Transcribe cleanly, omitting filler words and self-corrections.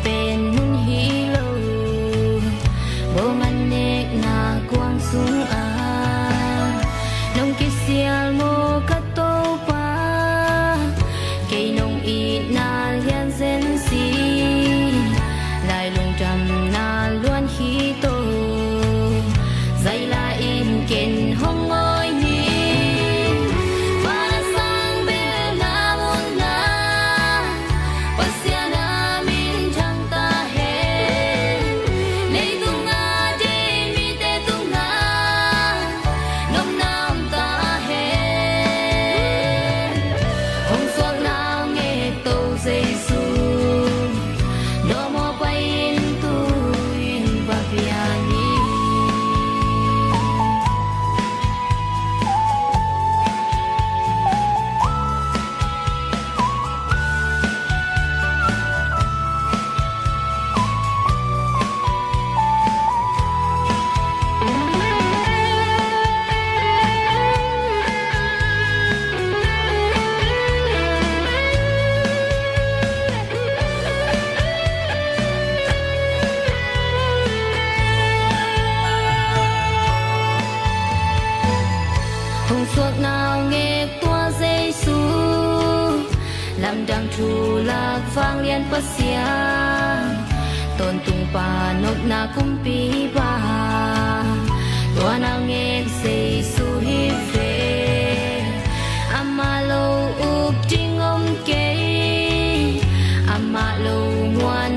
เป็นมุนฮีโลโบมันเนกนากวางสูงอาน้องกิเสียลโมกะโตปาเกยน้องอีนาเลียนเซนซีลายลงจำนาล้วนฮีโตใจลาอินเก่นห้องงอยนี้suốt nào nghe tua dây su làm đằng trù lạc vang liên bất xia tôn tung pa nốt na cung pi ba tua nào nghe dây su hi về amalo up trinh om kê amalo ngoan